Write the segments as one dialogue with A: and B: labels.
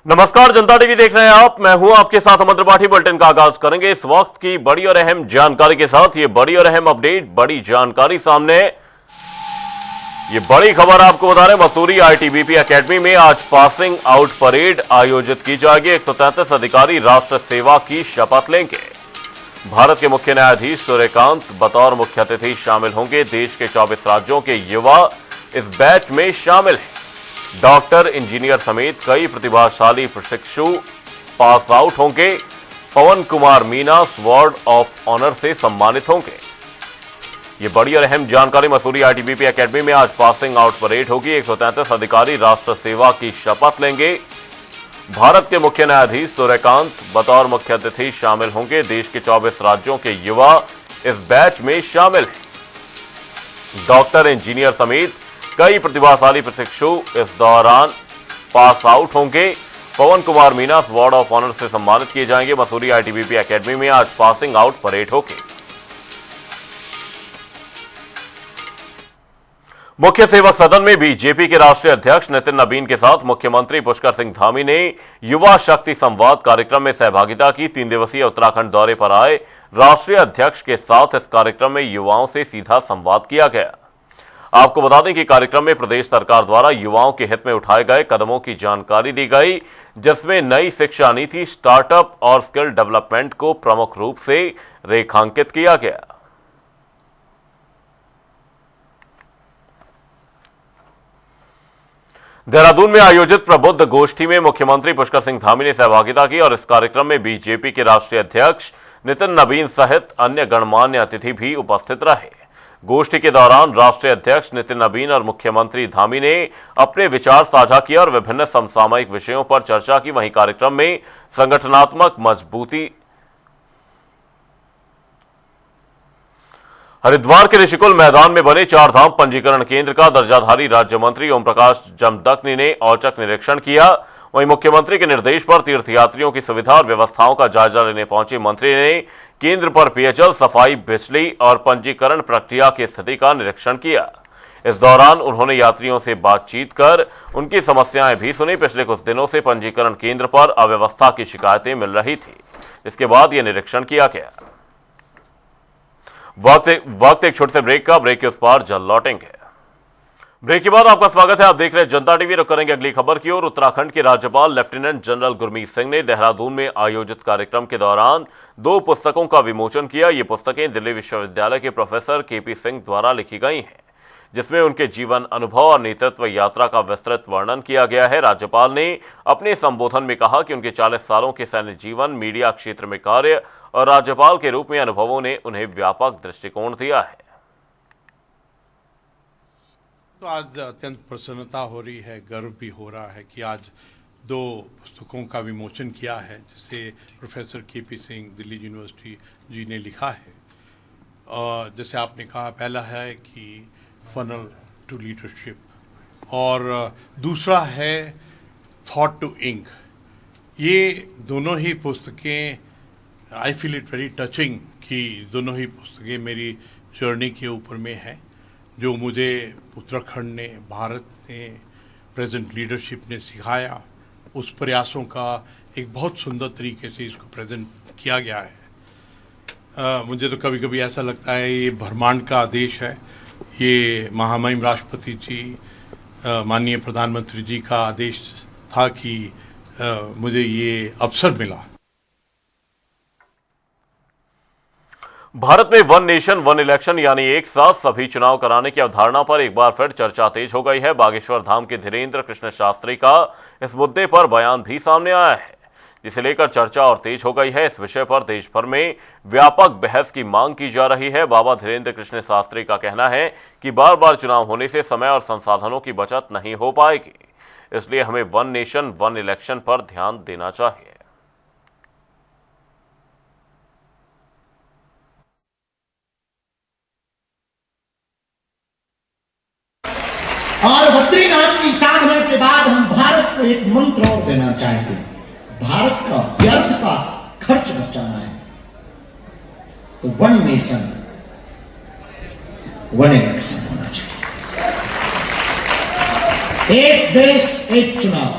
A: नमस्कार, जनता टीवी देख रहे हैं आप। मैं हूं आपके साथ अमर त्रिपाठी। बुलेटिन का आगाज करेंगे इस वक्त की बड़ी और अहम जानकारी के साथ। ये बड़ी और अहम अपडेट, बड़ी जानकारी सामने। ये बड़ी खबर आपको बता रहे हैं, मसूरी आईटीबीपी एकेडमी में आज पासिंग आउट परेड आयोजित की जाएगी। 133 अधिकारी राष्ट्र सेवा की शपथ लेंगे। भारत के मुख्य न्यायाधीश सूर्यकांत बतौर मुख्य अतिथि शामिल होंगे। देश के 24 राज्यों के युवा इस बैच में शामिल हैं। डॉक्टर, इंजीनियर समेत कई प्रतिभाशाली प्रशिक्षु पास आउट होंगे। Pawan Kumar Meena sword of honour से सम्मानित होंगे। ये बड़ी और अहम जानकारी, मसूरी आईटीबीपी एकेडमी में आज पासिंग आउट परेड होगी। 133 अधिकारी राष्ट्र सेवा की शपथ लेंगे। भारत के मुख्य न्यायाधीश सूर्यकांत बतौर मुख्य अतिथि शामिल होंगे। देश के 24 राज्यों के युवा इस बैच में शामिल हैं। डॉक्टर, इंजीनियर समेत कई प्रतिभाशाली प्रशिक्षु इस दौरान पास आउट होंगे। Pawan Kumar Meena award of honour से सम्मानित किए जाएंगे। मसूरी आईटीबीपी एकेडमी में आज पासिंग आउट परेड होगी। मुख्य सेवक सदन में बीजेपी के राष्ट्रीय अध्यक्ष नितिन नबीन के साथ मुख्यमंत्री पुष्कर सिंह धामी ने युवा शक्ति संवाद कार्यक्रम में सहभागिता की। 3 दिवसीय उत्तराखंड दौरे पर आए राष्ट्रीय अध्यक्ष के साथ इस कार्यक्रम में युवाओं से सीधा संवाद किया गया। आपको बता दें कि कार्यक्रम में प्रदेश सरकार द्वारा युवाओं के हित में उठाए गए कदमों की जानकारी दी गई, जिसमें नई शिक्षा नीति, स्टार्टअप और स्किल डेवलपमेंट को प्रमुख रूप से रेखांकित किया गया। देहरादून में आयोजित प्रबुद्ध गोष्ठी में मुख्यमंत्री पुष्कर सिंह धामी ने सहभागिता की और इस कार्यक्रम में बीजेपी के राष्ट्रीय अध्यक्ष नितिन नबीन सहित अन्य गणमान्य अतिथि भी उपस्थित रहे। गोष्ठी के दौरान राष्ट्रीय अध्यक्ष नितिन नबीन और मुख्यमंत्री धामी ने अपने विचार साझा किए और विभिन्न समसामयिक विषयों पर चर्चा की। वहीं कार्यक्रम में संगठनात्मक मजबूती, हरिद्वार के ऋषिकुल मैदान में बने 4 धाम पंजीकरण केंद्र का दर्जाधारी राज्य मंत्री ओम प्रकाश जमदग्नि ने औचक निरीक्षण किया। वहीं मुख्यमंत्री के निर्देश पर तीर्थयात्रियों की सुविधा और व्यवस्थाओं का जायजा लेने पहुंचे मंत्री ने केंद्र पर पेयजल, सफाई, बिजली और पंजीकरण प्रक्रिया की स्थिति का निरीक्षण किया। इस दौरान उन्होंने यात्रियों से बातचीत कर उनकी समस्याएं भी सुनी। पिछले कुछ दिनों से पंजीकरण केंद्र पर अव्यवस्था की शिकायतें मिल रही थी। इसके बाद यह निरीक्षण किया गया। वक्त एक छोटे से ब्रेक का। ब्रेक के उस पार जल्द लौटेंगे। ब्रेक के बाद आपका स्वागत है। आप देख रहे हैं जनता टीवी। रुक करेंगे अगली खबर की ओर। उत्तराखंड के राज्यपाल लेफ्टिनेंट जनरल गुरमीत सिंह ने देहरादून में आयोजित कार्यक्रम के दौरान 2 पुस्तकों का विमोचन किया। ये पुस्तकें दिल्ली विश्वविद्यालय के प्रोफेसर केपी सिंह द्वारा लिखी गई हैं, जिसमें उनके जीवन, अनुभव और नेतृत्व यात्रा का विस्तृत वर्णन किया गया है। राज्यपाल ने अपने संबोधन में कहा कि उनके 40 सालों के सैन्य जीवन, मीडिया क्षेत्र में कार्य और राज्यपाल के रूप में अनुभवों ने उन्हें व्यापक दृष्टिकोण दिया है।
B: तो आज अत्यंत प्रसन्नता हो रही है, गर्व भी हो रहा है कि आज 2 पुस्तकों का विमोचन किया है, जिसे professor KP Singh Delhi university ji ने लिखा है। और जैसे आपने कहा, पहला है कि फनल टू लीडरशिप और दूसरा है थॉट टू इंक। ये दोनों ही पुस्तकें, I feel it very touching कि दोनों ही पुस्तकें मेरी जर्नी के ऊपर में है, जो मुझे उत्तराखंड ने, भारत ने, प्रेजेंट लीडरशिप ने सिखाया। उस प्रयासों का एक बहुत सुंदर तरीके से इसको प्रेजेंट किया गया है। मुझे तो कभी कभी ऐसा लगता है ये ब्रह्मांड का आदेश है, ये महामहिम राष्ट्रपति जी, माननीय प्रधानमंत्री जी का आदेश था कि मुझे ये अवसर मिला।
A: भारत में 1 नेशन 1 इलेक्शन यानी एक साथ सभी चुनाव कराने की अवधारणा पर एक बार फिर चर्चा तेज हो गई है। बागेश्वर धाम के धीरेन्द्र कृष्ण शास्त्री का इस मुद्दे पर बयान भी सामने आया है, जिसे लेकर चर्चा और तेज हो गई है। इस विषय पर देश भर में व्यापक बहस की मांग की जा रही है। बाबा धीरेन्द्र कृष्ण शास्त्री का कहना है कि बार बार चुनाव होने से समय और संसाधनों की बचत नहीं हो पाएगी, इसलिए हमें 1 नेशन 1 इलेक्शन पर ध्यान देना चाहिए।
C: और बद्रीनाथ की साधना के बाद हम भारत को एक मंत्र और देना चाहेंगे। भारत का व्यर्थ का खर्च बचाना है, तो 1 नेशन 1 इलेक्शन होना चाहिए। एक देश एक चुनाव।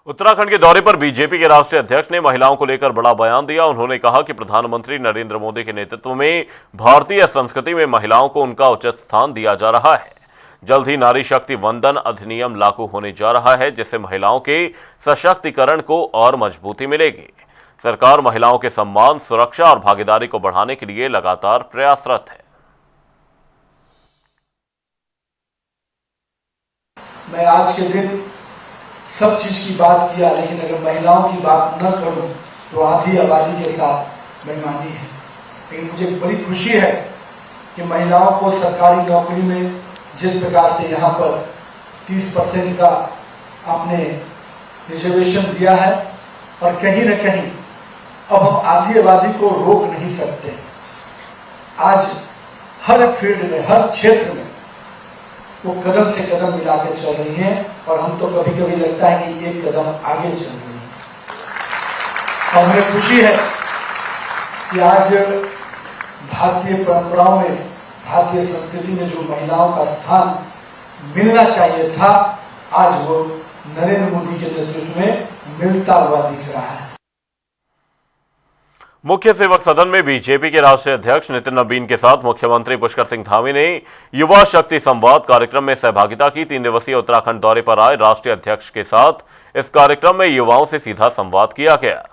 A: उत्तराखंड के दौरे पर बीजेपी के राष्ट्रीय अध्यक्ष ने महिलाओं को लेकर बड़ा बयान दिया। उन्होंने कहा कि प्रधानमंत्री नरेंद्र मोदी के नेतृत्व में भारतीय संस्कृति में महिलाओं को उनका उचित स्थान दिया जा रहा है। जल्द ही नारी शक्ति वंदन अधिनियम लागू होने जा रहा है, जिससे महिलाओं के सशक्तिकरण को और मजबूती मिलेगी। सरकार महिलाओं के सम्मान, सुरक्षा और भागीदारी को बढ़ाने के लिए लगातार प्रयासरत है।
D: मैं आज के दिन सब चीज की बात किया, लेकिन अगर महिलाओं की बात न करूं तो आधी आबादी के साथ बेईमानी है। लेकिन मुझे बड़ी खुशी है कि महिलाओं को सरकारी नौकरी में जिस प्रकार से यहाँ पर 30% का आपने रिजर्वेशन दिया है, और कहीं न कहीं अब हम आधी आबादी को रोक नहीं सकते। आज हर फील्ड में, हर क्षेत्र में वो कदम से कदम मिला के चल रही हैं, और हम तो कभी कभी लगता है कि एक कदम आगे चल रही हैं। और हमें खुशी है कि आज भारतीय परंपराओं में, भारतीय संस्कृति में जो महिलाओं का स्थान मिलना चाहिए था, आज वो नरेंद्र मोदी के नेतृत्व में मिलता हुआ दिख रहा है।
A: मुख्य सेवक सदन में बीजेपी के राष्ट्रीय अध्यक्ष नितिन नवीन के साथ मुख्यमंत्री पुष्कर सिंह धामी ने युवा शक्ति संवाद कार्यक्रम में सहभागिता की। 3 दिवसीय उत्तराखंड दौरे पर आए राष्ट्रीय अध्यक्ष के साथ इस कार्यक्रम में युवाओं से सीधा संवाद किया गया।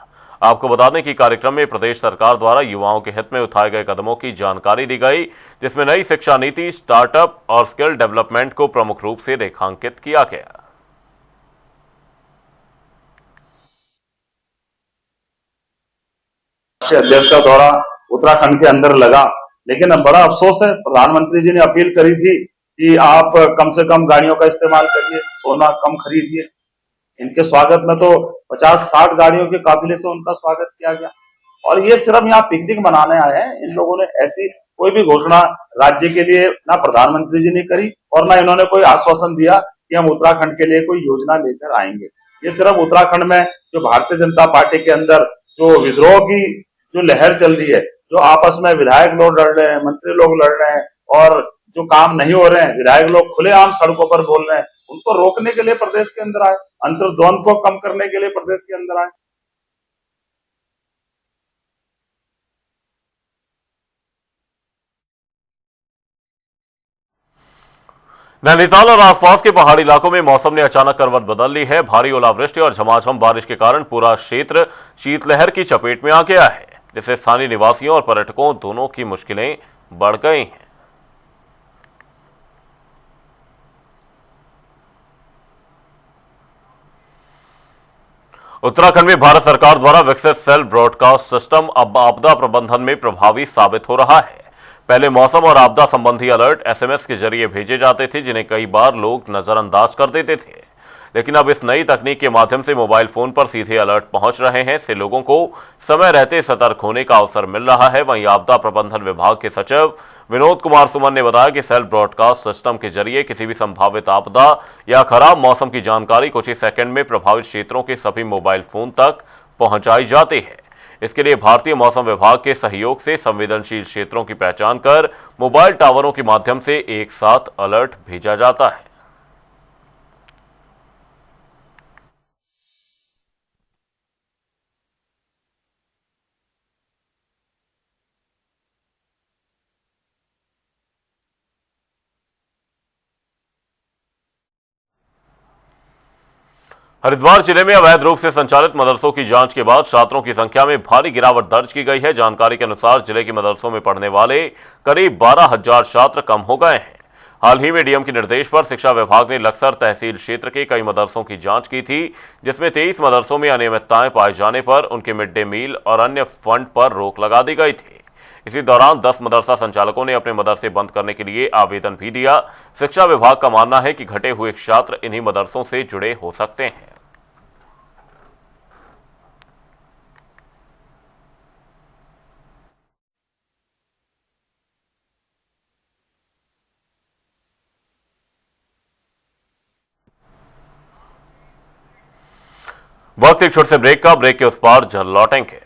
A: आपको बता दें कि कार्यक्रम में प्रदेश सरकार द्वारा युवाओं के हित में उठाए गए कदमों की जानकारी दी गई, जिसमें नई शिक्षा नीति, स्टार्टअप और स्किल डेवलपमेंट को प्रमुख रूप से रेखांकित किया गया।
E: अध्यक्ष का दौरा उत्तराखंड के अंदर लगा, लेकिन अब बड़ा अफसोस है, प्रधानमंत्री जी ने अपील करी थी कि आप कम से कम गाड़ियों का इस्तेमाल करिए, सोना कम खरीदिए। इनके स्वागत में तो 50-60 गाड़ियों के काफिले से उनका स्वागत किया गया, और ये सिर्फ यहाँ पिकनिक मनाने आए हैं। इन लोगों ने ऐसी कोई भी घोषणा राज्य के लिए ना प्रधानमंत्री जी ने करी, और ना इन्होंने कोई आश्वासन दिया कि हम उत्तराखंड के लिए कोई योजना लेकर आएंगे। ये सिर्फ उत्तराखंड में जो भारतीय जनता पार्टी के अंदर जो विद्रोह की जो लहर चल रही है, जो आपस में विधायक लोग लड़ रहे हैं, मंत्री लोग लड़ रहे हैं, और जो काम नहीं हो रहे हैं, विधायक लोग खुलेआम सड़कों पर बोल रहे हैं, उनको रोकने के लिए प्रदेश के अंदर आए, अंतर्द्वंद को कम करने के लिए प्रदेश के अंदर आए।
A: नैनीताल और आसपास के पहाड़ी इलाकों में मौसम ने अचानक करवट बदल ली है। भारी ओलावृष्टि और झमाझम बारिश के कारण पूरा क्षेत्र शीतलहर की चपेट में आ गया है, जिससे स्थानीय निवासियों और पर्यटकों दोनों की मुश्किलें बढ़ गई हैं। उत्तराखंड में भारत सरकार द्वारा विकसित सेल ब्रॉडकास्ट सिस्टम अब आपदा प्रबंधन में प्रभावी साबित हो रहा है। पहले मौसम और आपदा संबंधी अलर्ट एसएमएस के जरिए भेजे जाते थे, जिन्हें कई बार लोग नजरअंदाज कर देते थे, लेकिन अब इस नई तकनीक के माध्यम से मोबाइल फोन पर सीधे अलर्ट पहुंच रहे हैं। इससे लोगों को समय रहते सतर्क होने का अवसर मिल रहा है। वहीं आपदा प्रबंधन विभाग के सचिव विनोद कुमार सुमन ने बताया कि सेल ब्रॉडकास्ट सिस्टम के जरिए किसी भी संभावित आपदा या खराब मौसम की जानकारी कुछ ही सेकंड में प्रभावित क्षेत्रों के सभी मोबाइल फोन तक पहुंचाई जाती है। इसके लिए भारतीय मौसम विभाग के सहयोग से संवेदनशील क्षेत्रों की पहचान कर मोबाइल टावरों के माध्यम से एक साथ अलर्ट भेजा जाता है। हरिद्वार जिले में अवैध रूप से संचालित मदरसों की जांच के बाद छात्रों की संख्या में भारी गिरावट दर्ज की गई है। जानकारी के अनुसार जिले के मदरसों में पढ़ने वाले करीब 12,000 छात्र कम हो गए हैं। हाल ही में डीएम के निर्देश पर शिक्षा विभाग ने लक्सर तहसील क्षेत्र के कई मदरसों की जांच की थी, जिसमें 23 मदरसों में अनियमितताएं पाए जाने पर उनके मिड डे मील और अन्य फंड पर रोक लगा दी गई थी। इसी दौरान 10 मदरसा संचालकों ने अपने मदरसे बंद करने के लिए आवेदन भी दिया। शिक्षा विभाग का मानना है कि घटे हुए छात्र इन्हीं मदरसों से जुड़े हो सकते हैं। वक्त एक छोटे से ब्रेक का, ब्रेक के उस पार जल लौटेंगे।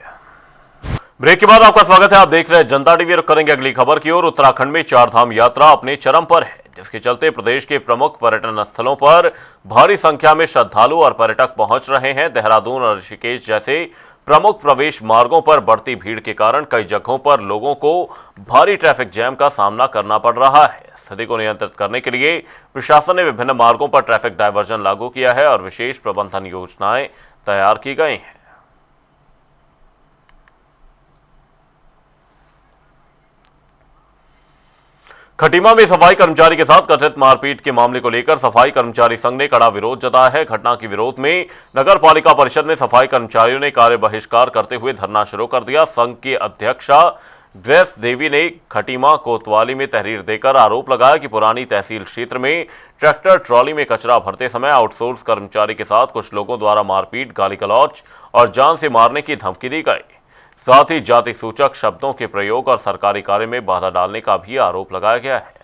A: ब्रेक के बाद आपका स्वागत है। आप देख रहे हैं जनता टीवी। रुक करेंगे अगली खबर की ओर। उत्तराखंड में 4 धाम यात्रा अपने चरम पर है। जिसके चलते प्रदेश के प्रमुख पर्यटन स्थलों पर भारी संख्या में श्रद्धालु और पर्यटक पहुंच रहे हैं। देहरादून और ऋषिकेश जैसे प्रमुख प्रवेश मार्गों पर बढ़ती भीड़ के कारण कई जगहों पर लोगों को भारी ट्रैफिक जैम का सामना करना पड़ रहा है। स्थिति को नियंत्रित करने के लिए प्रशासन ने विभिन्न मार्गों पर ट्रैफिक डायवर्जन लागू किया है और विशेष प्रबंधन योजनाएं तैयार की गई हैं। खटीमा में सफाई कर्मचारी के साथ कथित मारपीट के मामले को लेकर सफाई कर्मचारी संघ ने कड़ा विरोध जताया है। घटना के विरोध में नगर पालिका परिषद में सफाई कर्मचारियों ने कार्य बहिष्कार करते हुए धरना शुरू कर दिया। संघ की अध्यक्षा ग्रेस देवी ने खटीमा कोतवाली में तहरीर देकर आरोप लगाया कि पुरानी तहसील क्षेत्र में ट्रैक्टर ट्रॉली में कचरा भरते समय आउटसोर्स कर्मचारी के साथ कुछ लोगों द्वारा मारपीट, गाली गलौज और जान से मारने की धमकी दी गई। साथ ही जाति सूचक शब्दों के प्रयोग और सरकारी कार्य में बाधा डालने का भी आरोप लगाया गया है।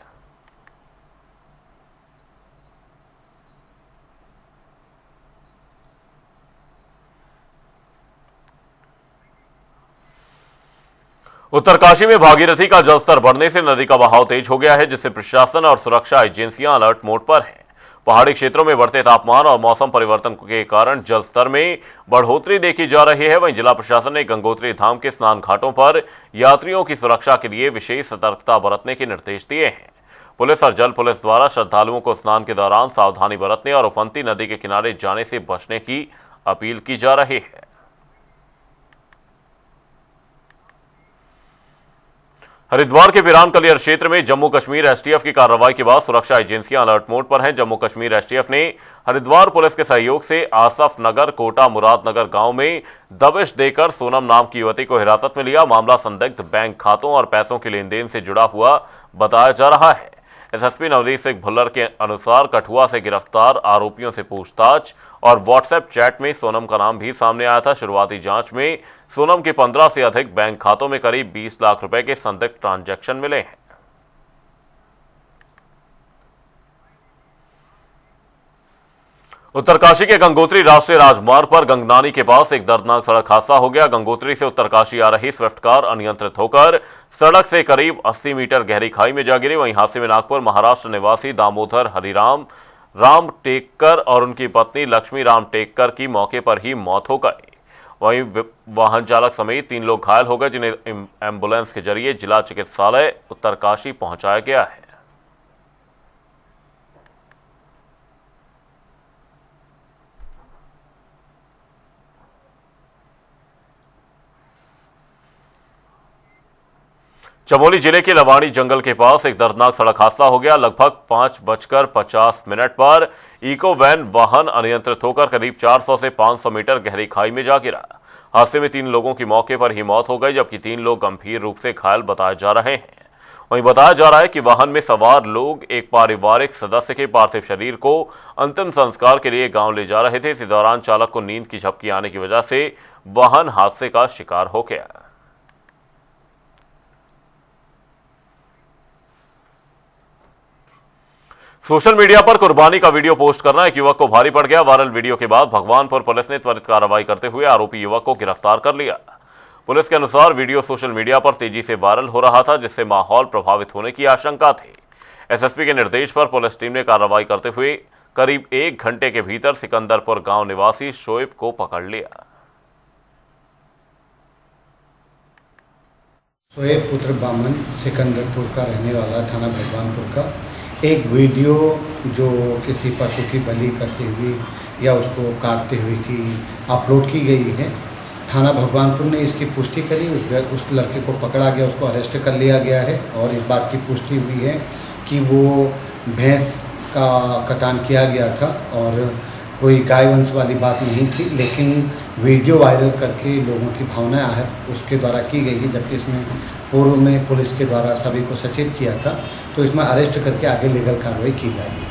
A: उत्तरकाशी में भागीरथी का जलस्तर बढ़ने से नदी का बहाव तेज हो गया है, जिससे प्रशासन और सुरक्षा एजेंसियां अलर्ट मोड पर हैं। पहाड़ी क्षेत्रों में बढ़ते तापमान और मौसम परिवर्तन के कारण जलस्तर में बढ़ोतरी देखी जा रही है। वहीं जिला प्रशासन ने गंगोत्री धाम के स्नान घाटों पर यात्रियों की सुरक्षा के लिए विशेष सतर्कता बरतने के निर्देश दिए हैं। पुलिस और जल पुलिस द्वारा श्रद्धालुओं को स्नान के दौरान सावधानी बरतने और उफनती नदी के किनारे जाने से बचने की अपील की जा रही है। हरिद्वार के पिरान कलियर क्षेत्र में जम्मू कश्मीर एसटीएफ की कार्रवाई के बाद सुरक्षा एजेंसियां अलर्ट मोड पर हैं। जम्मू कश्मीर एसटीएफ ने हरिद्वार पुलिस के सहयोग से आसफ नगर, कोटा, मुरादनगर गांव में दबिश देकर सोनम नाम की युवती को हिरासत में लिया। मामला संदिग्ध बैंक खातों और पैसों के लेन देन से जुड़ा हुआ बताया जा रहा है। एसएसपी नवदीप सिंह भुल्लर के अनुसार कठुआ से गिरफ्तार आरोपियों से पूछताछ और व्हाट्सएप चैट में सोनम का नाम भी सामने आया था। शुरुआती जांच में सोनम के 15 से अधिक बैंक खातों में करीब 20 लाख रुपए के संदिग्ध ट्रांजैक्शन मिले हैं। उत्तरकाशी के गंगोत्री राष्ट्रीय राजमार्ग पर गंगनानी के पास एक दर्दनाक सड़क हादसा हो गया। गंगोत्री से उत्तरकाशी आ रही स्विफ्ट कार अनियंत्रित होकर सड़क से करीब 80 मीटर गहरी खाई में जा गिरी। वहीं हादसे में नागपुर महाराष्ट्र निवासी दामोदर हरिराम राम टेक्कर और उनकी पत्नी लक्ष्मी राम टेक्कर की मौके पर ही मौत हो गई। वहीं वाहन चालक समेत 3 लोग घायल हो गए, जिन्हें एम्बुलेंस के जरिए जिला चिकित्सालय उत्तरकाशी पहुंचाया गया है। चमोली जिले के लवाणी जंगल के पास एक दर्दनाक सड़क हादसा हो गया। लगभग 5:50 पर इको वैन वाहन अनियंत्रित होकर करीब 400 से 500 मीटर गहरी खाई में जा गिरा। हादसे में 3 लोगों की मौके पर ही मौत हो गई, जबकि 3 लोग गंभीर रूप से घायल बताए जा रहे हैं। वहीं बताया जा रहा है कि वाहन में सवार लोग एक पारिवारिक सदस्य के पार्थिव शरीर को अंतिम संस्कार के लिए गांव ले जा रहे थे। इसी दौरान चालक को नींद की झपकी आने की वजह से वाहन हादसे का शिकार हो गया। सोशल मीडिया पर कुर्बानी का वीडियो पोस्ट करना एक युवक को भारी पड़ गया। वायरल वीडियो के बाद भगवानपुर पुलिस ने त्वरित कार्रवाई करते हुए आरोपी युवक को गिरफ्तार कर लिया। पुलिस के अनुसार वीडियो सोशल मीडिया पर तेजी से वायरल हो रहा था, जिससे माहौल प्रभावित होने की आशंका थी। एसएसपी के निर्देश पर पुलिस टीम ने कार्रवाई करते हुए करीब 1 घंटे के भीतर सिकंदरपुर गांव निवासी शोएब को पकड़ लिया।
F: शोएब पुत्र बामन सिकंदरपुर का रहने वाला, थाना भगवानपुर का, एक वीडियो जो किसी पशु की बलि करते हुए या उसको काटते हुए की अपलोड की गई है। थाना भगवानपुर ने इसकी पुष्टि करी, उस लड़के को पकड़ा गया, उसको अरेस्ट कर लिया गया है और इस बात की पुष्टि हुई है कि वो भैंस का कटान किया गया था और कोई गाय वंश वाली बात नहीं थी, लेकिन वीडियो वायरल करके लोगों की भावनाएं आहत उसके द्वारा की गई है। जबकि इसमें पूर्व में पुलिस के द्वारा सभी को सचेत किया था, तो इसमें अरेस्ट करके आगे लीगल कार्रवाई की जा रही है।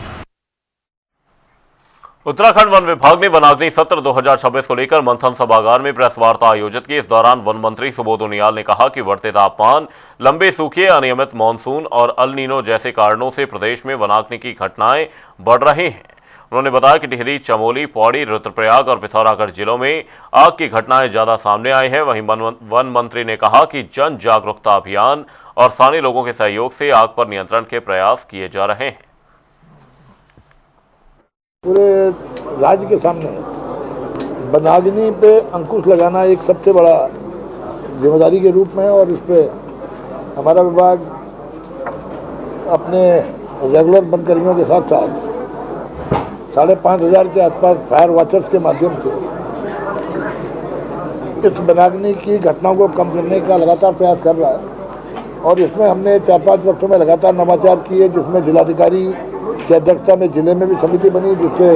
A: उत्तराखंड वन विभाग ने वनाग्नि सत्र 2026 को लेकर मंथन सभागार में प्रेस वार्ता आयोजित की। इस दौरान वन मंत्री सुबोध उनियाल ने कहा कि बढ़ते तापमान, लंबे सूखे, अनियमित मानसून और अल नीनो जैसे कारणों से प्रदेश में वनाग्नि की घटनाएं बढ़ रही हैं। उन्होंने बताया कि टिहरी, चमोली, पौड़ी, रुद्रप्रयाग और पिथौरागढ़ जिलों में आग की घटनाएं ज्यादा सामने आई हैं। वहीं वन मंत्री ने कहा कि जन जागरूकता अभियान और स्थानीय लोगों के सहयोग से आग पर नियंत्रण के प्रयास किए जा रहे हैं।
G: पूरे राज्य के सामने वनाग्नि पे अंकुश लगाना एक सबसे बड़ा जिम्मेदारी के रूप में है और इस पे हमारा विभाग अपने रेगुलर वनकर्मियों के साथ साथ 5,500 के आसपास फायर वॉचर्स के माध्यम से इस वनाग्नि की घटनाओं को कम करने का लगातार प्रयास कर रहा है और इसमें हमने 4-5 वर्षों में लगातार नवाचार किए, जिसमें जिलाधिकारी की अध्यक्षता में जिले में भी समिति बनी, जिससे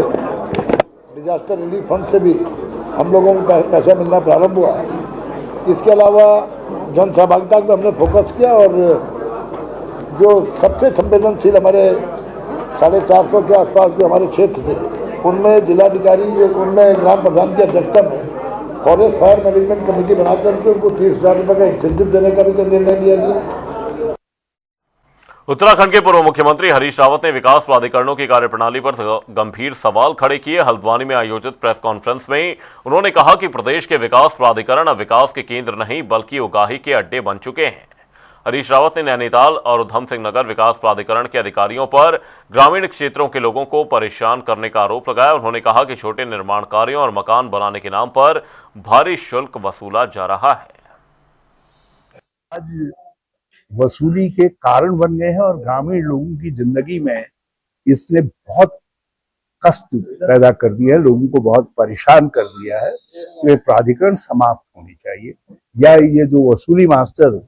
G: डिजास्टर रिलीफ फंड से भी हम लोगों को पैसा मिलना प्रारंभ हुआ। इसके अलावा जन सहभागिता पर हमने फोकस किया और जो सबसे संवेदनशील हमारे 450 के आसपास जो हमारे क्षेत्र थे उनमें जिलाधिकारी उनमें ग्राम प्रधान की अध्यक्षता में फॉरेस्ट फायर मैनेजमेंट कमेटी बनाकर के उनको 30,000 रुपये का इंसेंटिव देने का भी निर्णय लिया गया।
A: उत्तराखंड के पूर्व मुख्यमंत्री हरीश रावत ने विकास प्राधिकरणों की कार्यप्रणाली पर गंभीर सवाल खड़े किए। हल्द्वानी में आयोजित प्रेस कॉन्फ्रेंस में उन्होंने कहा कि प्रदेश के विकास प्राधिकरण अब विकास के केंद्र नहीं बल्कि उगाही के अड्डे बन चुके हैं। हरीश रावत ने नैनीताल और उधम सिंह नगर विकास प्राधिकरण के अधिकारियों पर ग्रामीण क्षेत्रों के लोगों को परेशान करने का आरोप लगाया। उन्होंने कहा कि छोटे निर्माण कार्यों और मकान बनाने के नाम पर भारी शुल्क वसूला जा रहा है।
H: आज वसूली के कारण बन गए हैं और ग्रामीण लोगों की जिंदगी में इसने बहुत कष्ट पैदा कर दिया है, लोगों को बहुत परेशान कर दिया है। ये प्राधिकरण समाप्त होनी चाहिए या ये जो वसूली मास्टर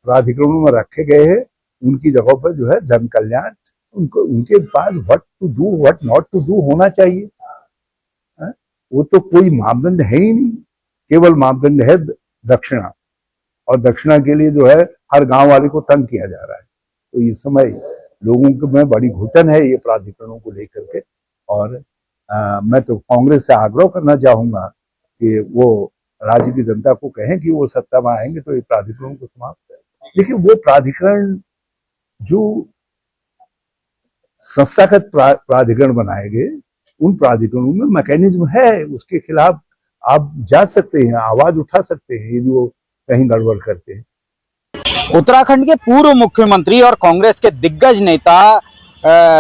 H: प्राधिकरणों में रखे गए हैं उनकी जगह पर जो है जन कल्याण उनके पास what to do what not to do होना चाहिए। वो तो कोई मापदंड है ही नहीं, केवल मापदंड है दक्षिणा और दक्षिणा के लिए जो है हर गांव वाले को तंग किया जा रहा है। तो इस समय लोगों के में बड़ी घुटन है ये प्राधिकरणों को लेकर के और मैं तो कांग्रेस से आग्रह करना चाहूंगा कि वो राज्य की जनता को कहें कि वो सत्ता में आएंगे तो ये प्राधिकरणों को समाप्त करें। देखिए वो प्राधिकरण जो संस्थागत प्राधिकरण बनाए गए उन प्राधिकरणों में मैकेनिज्म है, उसके खिलाफ आप जा सकते हैं, आवाज उठा सकते हैं ये जो कहीं गड़बड़ करते हैं।
I: उत्तराखंड के पूर्व मुख्यमंत्री और कांग्रेस के दिग्गज नेता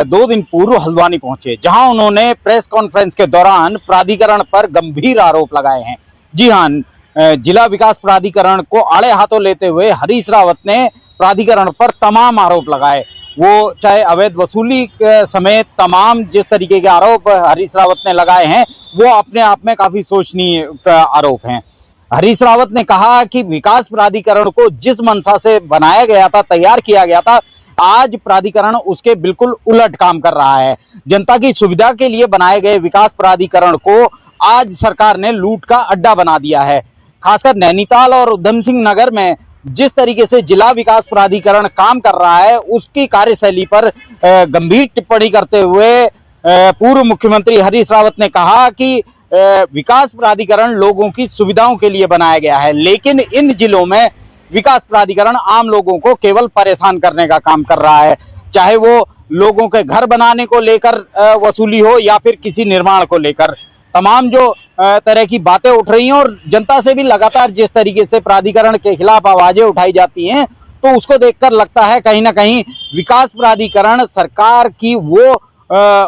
I: 2 दिन पूर्व हल्द्वानी पहुंचे, जहां उन्होंने प्रेस कॉन्फ्रेंस के दौरान प्राधिकरण पर गंभीर आरोप लगाए हैं। जी हां, जिला विकास प्राधिकरण को आड़े हाथों लेते हुए हरीश रावत ने प्राधिकरण पर तमाम आरोप लगाए। वो चाहे अवैध वसूली समेत तमाम जिस तरीके के आरोप हरीश रावत ने लगाए हैं वो अपने आप में काफी शोचनीय आरोप हैं। हरीश रावत ने कहा कि विकास प्राधिकरण को जिस मंशा से बनाया गया था, तैयार किया गया था, आज प्राधिकरण उसके बिल्कुल उलट काम कर रहा है। जनता की सुविधा के लिए बनाए गए विकास प्राधिकरण को आज सरकार ने लूट का अड्डा बना दिया है। खासकर नैनीताल और उधम सिंह नगर में जिस तरीके से जिला विकास प्राधिकरण काम कर रहा है उसकी कार्यशैली पर गंभीर टिप्पणी करते हुए पूर्व मुख्यमंत्री हरीश रावत ने कहा कि विकास प्राधिकरण लोगों की सुविधाओं के लिए बनाया गया है, लेकिन इन जिलों में विकास प्राधिकरण आम लोगों को केवल परेशान करने का काम कर रहा है, चाहे वो लोगों के घर बनाने को लेकर वसूली हो या फिर किसी निर्माण को लेकर। तमाम जो तरह की बातें उठ रही हैं और जनता से भी लगातार जिस तरीके से प्राधिकरण के खिलाफ आवाजें उठाई जाती हैं तो उसको देखकर लगता है कहीं ना कहीं विकास प्राधिकरण सरकार की वो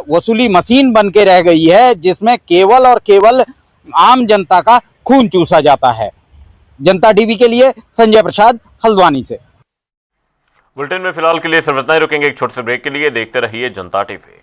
I: वसूली मशीन बन के रह गई है जिसमें केवल और केवल आम जनता का खून चूसा जाता है। जनता टीवी के लिए संजय प्रसाद, हल्द्वानी से।
A: बुलेटिन में फिलहाल के लिए सिर्फ इतना ही, रुकेंगे एक छोटे से ब्रेक के लिए। देखते रहिए जनता टीवी।